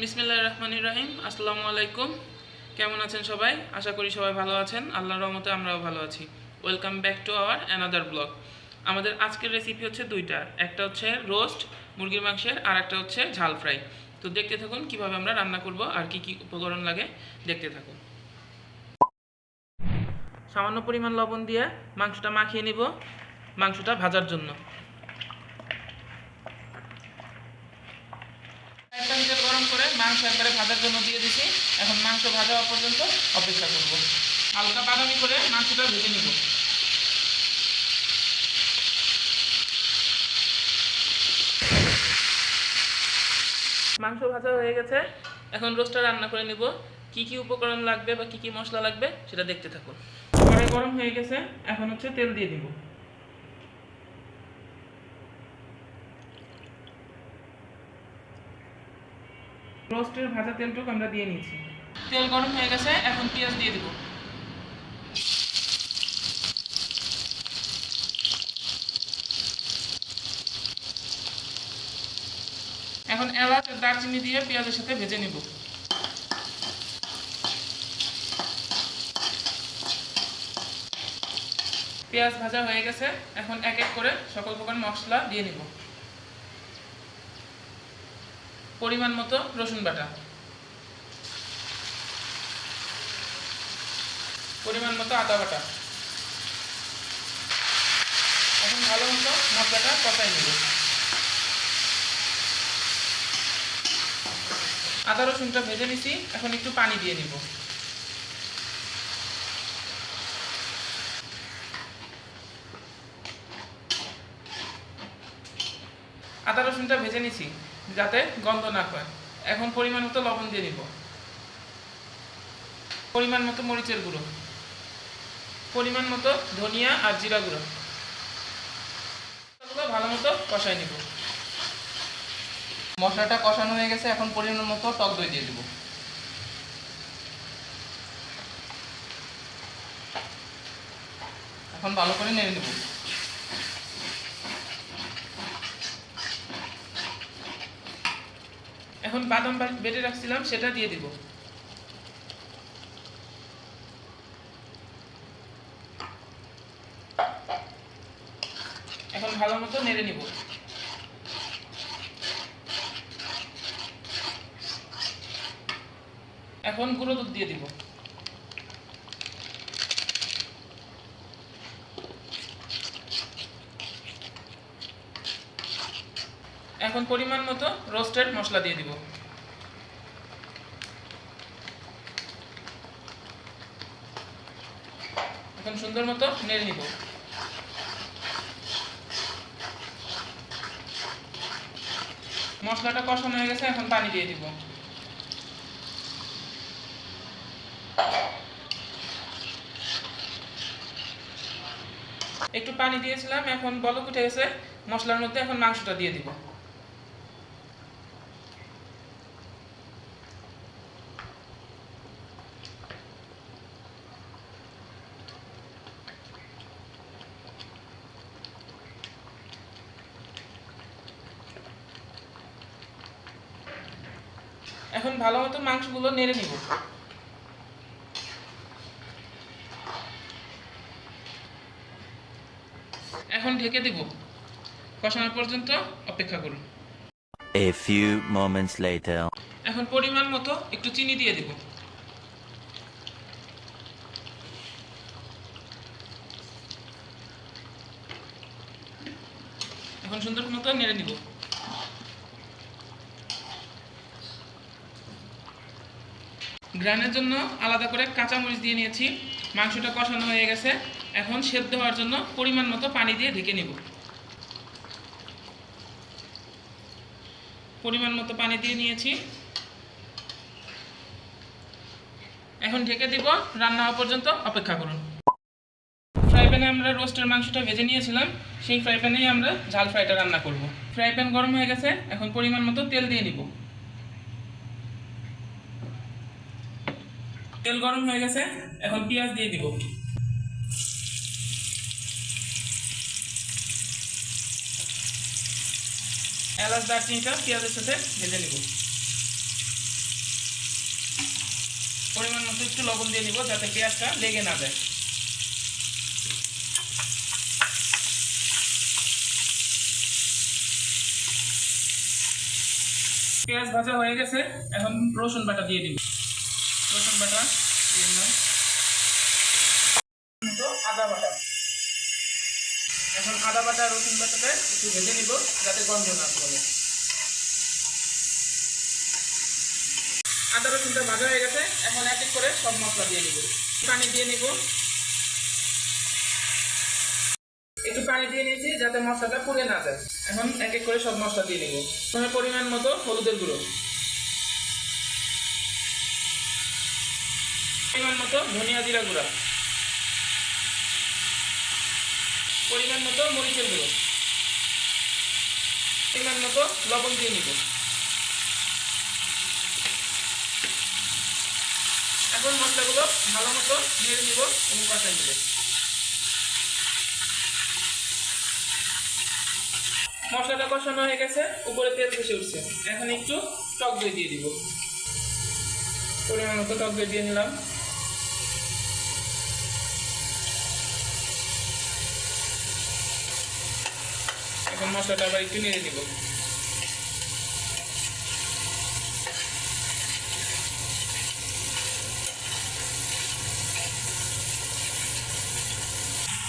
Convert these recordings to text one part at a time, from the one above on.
বিসমিল্লাহির রহমানির রহিম। আসসালামু আলাইকুম। কেমন আছেন সবাই? আশা করি সবাই ভালো আছেন। আল্লাহর রহমতে আমরাও ভালো আছি। Welcome back to our another blog. আমাদের আজকের রেসিপি হচ্ছে দুইটা, একটা হচ্ছে রোস্ট মুরগির মাংসের, আর একটা হচ্ছে ঝাল ফ্রাই। তো দেখতে থাকুন কিভাবে আমরা রান্না করব আর কি কি উপকরণ লাগে, দেখতে থাকুন। সামান্য পরিমাণ লবণ দিয়ে মাংসটা মাখিয়ে নিব মাংসটা ভাজার জন্য। তেল গরম করে মাংস একবারে ভাজার জন্য দিয়ে দিছি। এখন মাংস ভাজা হওয়া পর্যন্ত অপেক্ষা করব। হালকা বাদামি করে মাংসটা ভেজে নিব। মাংস ভাজা হয়ে গেছে, এখন রোস্টটা রান্না করে নিব। কি কি উপকরণ লাগবে বা কি কি মশলা লাগবে সেটা দেখতে থাকুন। কড়াই গরম হয়ে গেছে, এখন হচ্ছে তেল দিয়ে দিব। রোস্টের ভাজা তেলটুকু আমরা দিয়ে নিয়েছি। তেল গরম হয়ে গেছে, এখন পেঁয়াজ দিয়ে দিব। এখন এলাচ আর দারচিনি দিয়ে পেঁয়াজের সাথে ভেজে নিব। পেঁয়াজ ভাজা হয়ে গেছে, এখন এক এক করে সকল প্রকার মশলা দিয়ে নিব। পরিমাণ মতো রসুন বাটা, পরিমাণ মতো আদা বাটা। এখন ভালো মতো মশলাটা কষাই নেব। আদা রসুনটা ভেজে নিছি, এখন একটু পানি দিয়ে নিব। আদা রসুনটা ভেজে নিছি যাতে গন্ধ না হয়। এখন পরিমাণ মতো লবণ দিয়ে নিব, পরিমাণ মতো মরিচের গুঁড়ো, পরিমাণ মতো ধনিয়া আর জিরা গুঁড়ো। ভালো মতো কষাই নিব। মশলাটা কষানো হয়ে গেছে, এখন পরিমাণ মতো টক দই দিয়ে দিব। এখন ভালো করে নেড়ে নেব। এখন বাদাম বেটে রাখছিলাম সেটা দিয়ে দিব। এখন ভালো মতো নেড়ে নিব। এখন গুঁড়ো দুধ দিয়ে দিব। এখন পরিমাণ মতো রোস্টেড মশলা দিয়ে দিব। এখন সুন্দর মতো নেড়ে নিব। মশলাটা কষানো হয়ে গেছে, এখন পানি দিয়ে দিব। একটু পানি দিয়েছিলাম, এখন বলক উঠে গেছে মশলার মধ্যে। এখন মাংসটা দিয়ে দিব। এখন ভালো মতো মাংসগুলো নেড়ে নিব। এখন ঢেকে দিব, কষানো পর্যন্ত অপেক্ষা করুন। A few moments later. এখন পরিমাণ মতো একটু চিনি দিয়ে দিব। এখন সুন্দর মতো নেড়ে নিব। গ্রানের জন্য আলাদা করে কাঁচামরিচ দিয়ে নিয়েছি। মাংসটা কষানো হয়ে গেছে, এখন সেদ্ধ হওয়ার জন্য পরিমাণ মতো পানি দিয়ে ঢেকে নিব। পরিমাণ মতো পানি দিয়ে নিয়েছি, এখন ঢেকে দিব। রান্না হওয়া পর্যন্ত অপেক্ষা করুন। ফ্রাই প্যানে আমরা রোস্টের মাংসটা ভেজে নিয়েছিলাম, সেই ফ্রাই প্যানেই আমরা ঝাল ফ্রাইটা রান্না করব। ফ্রাই প্যান গরম হয়ে গেছে, এখন পরিমাণ মতো তেল দিয়ে নিব। তেল গরম হয়ে গেছে, এখন পেঁয়াজ দিয়ে দিব। এলাচ দারচিনিটা পেঁয়াজের সাথে ভেজে নিব। একটু লবণ দিয়ে নিব যাতে পেঁয়াজটা লেগে না যায়। পেঁয়াজ ভাজা হয়ে গেছে, এখন রসুন বাটা দিয়ে দিব। রসুন বাটা দিয়ে দিলাম, আদা বাটা। এখন আদা বাটা রসুন বাটাটা একটু ভেজে নিব যাতে গন্ধ না করে। আদা রসুনটা ভাজা হয়ে গেছে, এখন এক এক করে সব মশলা দিয়ে নিব। পানি দিয়ে নিব, একটু পানি দিয়ে নিয়েছি যাতে মশলাটা পুড়ে না যায়। এখন এক এক করে সব মশলা দিয়ে নিব। প্রথমে পরিমাণ মতো হলুদের গুঁড়ো, পরিমাণ মতো ধনিয়া জিরা গুঁড়া, পরিমাণ মতো মরিচের গুঁড়ো, পরিমাণ মতো লবণ দিয়ে নিব। এখন মশলাগুলো ভালো মতো নেড়ে নিব এবং কষাই নিব। মশলাটা কষানো হয়ে গেছে, উপরে তেল ভেসে উঠছে। এখন একটু টক দই দিয়ে দিব, পরিমাণ মতো টক দই দিয়ে নিলাম। এখন মশলাটা আবার একটু নেড়ে নিব।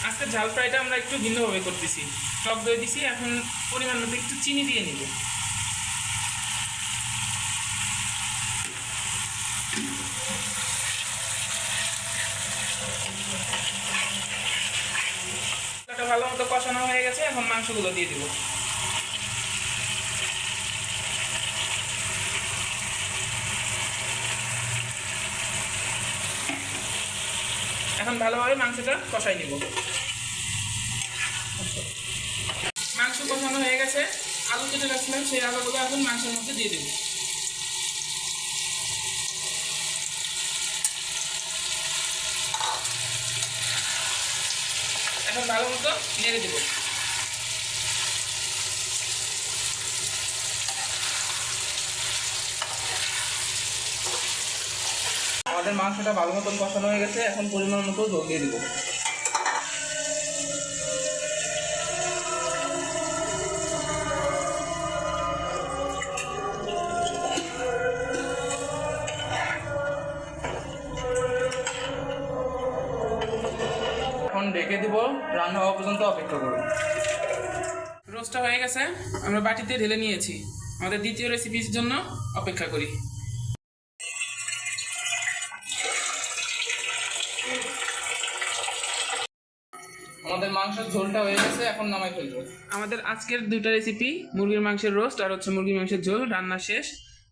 আজকে ঝাল ফ্রাইটা আমরা একটু ভিন্নভাবে করতেছি। টক দই দিছি, এখন পরিমাণ মতো একটু চিনি দিয়ে নিব। ভালো মতো কষানো হয়ে গেছে, এখন মাংসগুলো দিয়ে দিব। এখন ভালোভাবে মাংসটা কষাই নিব। মাংস কষানো হয়ে গেছে, আলু কেটে রাখছিলাম সেই আলুগুলো এখন মাংসের মধ্যে দিয়ে দেব। এখন ভালো মতো নেড়ে দেব। আমাদের মাংসটা ভালো মতন কষানো হয়ে গেছে, এখন পরিমাণ মতো জল দিয়ে দেব। এখন ঢেকে দিব, রান্না হওয়া পর্যন্ত অপেক্ষা করব। রোস্টটা হয়ে গেছে, আমরা বাটিতে ঢেলে নিয়েছি। আমাদের দ্বিতীয় রেসিপির জন্য অপেক্ষা করি। আমাদের মাংসের ঝোলটা হয়ে গেছে, এখন নামাই ফেলবো। আমাদের আজকের দুইটা রেসিপি, মুরগির মাংসের রোস্ট আর হচ্ছে মুরগির মাংসের ঝোল, রান্না শেষ।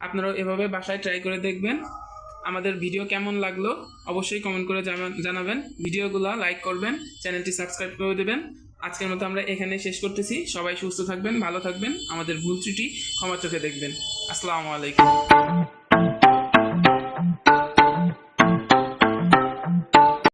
আপনারাও এভাবে বাসায় ট্রাই করে দেখবেন। আমাদের ভিডিও কেমন লাগলো অবশ্যই কমেন্ট করে জানাবেন। ভিডিওগুলো লাইক করবেন, চ্যানেলটি সাবস্ক্রাইব করে দেবেন। আজকের মতো আমরা এখানে শেষ করতেছি। সবাই সুস্থ থাকবেন, ভালো থাকবেন, আমাদের ভুল ত্রুটি ক্ষমা চোখে দেখবেন। আসসালামু আলাইকুম।